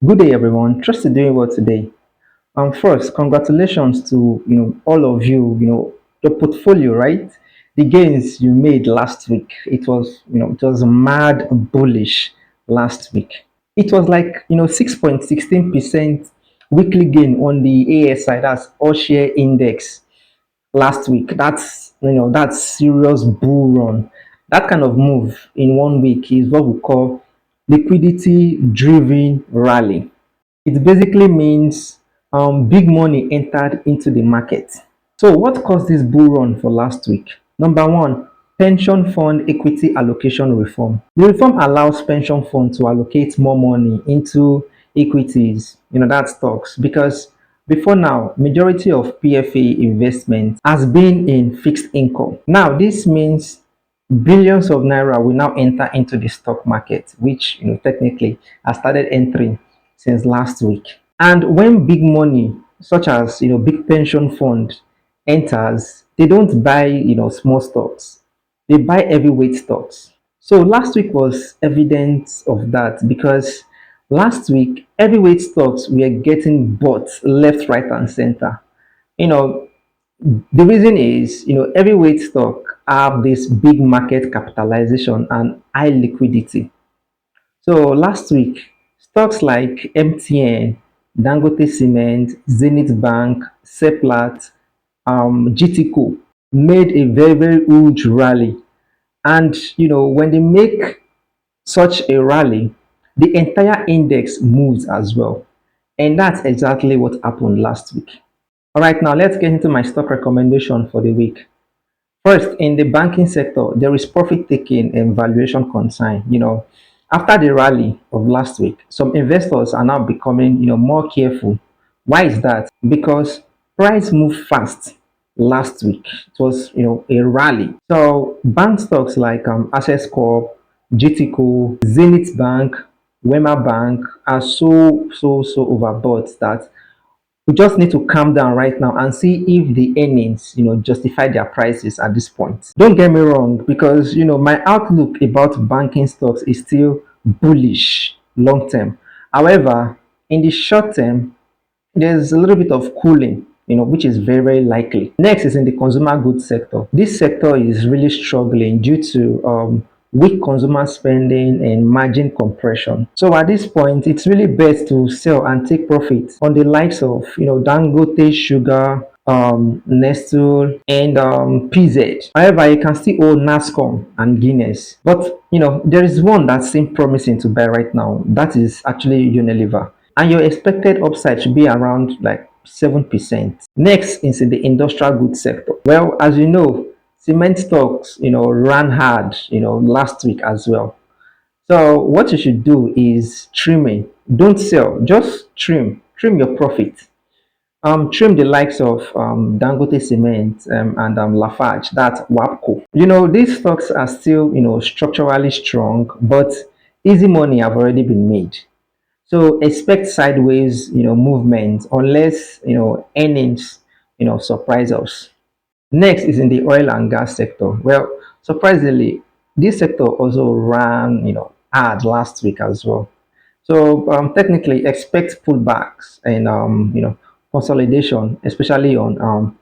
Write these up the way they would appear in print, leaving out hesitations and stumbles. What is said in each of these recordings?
Good day, everyone. Trust you're doing well today. First, congratulations to all of you. Your portfolio, right? The gains you made last week. It was mad bullish last week. It was like 6.16% weekly gain on the ASI. That's All Share Index last week. That's serious bull run. That kind of move in 1 week is what we call liquidity driven rally. It basically means big money entered into the market. So, what caused this bull run for last week? Number one, pension fund equity allocation reform. The reform allows pension funds to allocate more money into equities, that's stocks, because before now, majority of PFA investment has been in fixed income. Now, this means billions of naira will now enter into the stock market, which technically has started entering since last week. And when big money, such as big pension fund, enters, they don't buy small stocks. They buy heavyweight stocks. So last week was evidence of that because last week heavyweight stocks were getting bought left, right, and center. You know, the reason is, heavyweight stock have this big market capitalization and high liquidity. So last week, stocks like MTN, Dangote Cement, Zenith Bank, Seplat, GTCO made a very, very huge rally. And when they make such a rally, the entire index moves as well. And that's exactly what happened last week. All right, now let's get into my stock recommendation for the week. First, in the banking sector, there is profit taking and valuation concern. After the rally of last week, some investors are now becoming, more careful. Why is that? Because price moved fast last week. It was, a rally. So bank stocks like Access Corp, GTCO, Zenith Bank, Wema Bank are so overbought that we just need to calm down right now and see if the earnings justify their prices at this point. Don't get me wrong, because my outlook about banking stocks is still bullish long term. However, in the short term, there's a little bit of cooling, which is very, very likely. Next is in the consumer goods sector. This sector is really struggling due to weak consumer spending and margin compression. So at this point, it's really best to sell and take profit on the likes of, Dangote Sugar, Nestle, and PZ. However, you can still own NASCOM and Guinness. But, there is one that seems promising to buy right now. That is actually Unilever, and your expected upside should be around like 7%. Next is in the industrial goods sector. Well, as you know, cement stocks, ran hard, last week as well. So what you should do is trimming. Don't sell, just trim your profit. Trim the likes of Dangote Cement and Lafarge, that's WAPCO. These stocks are still, structurally strong, but easy money have already been made. So expect sideways, movement unless earnings, surprise us. Next is in the oil and gas sector. Well, surprisingly, this sector also ran, hard last week as well. So technically, expect pullbacks and consolidation, especially on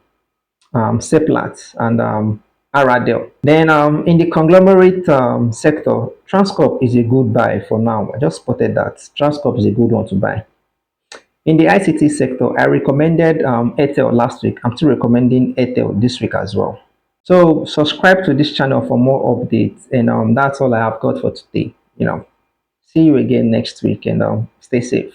Seplat and Aradel. Then in the conglomerate sector, Transcorp is a good buy for now. I just spotted that Transcorp is a good one to buy. In the ICT sector, I recommended Airtel last week. I'm still recommending Airtel this week as well. So subscribe to this channel for more updates, and that's all I have got for today. See you again next week, and stay safe.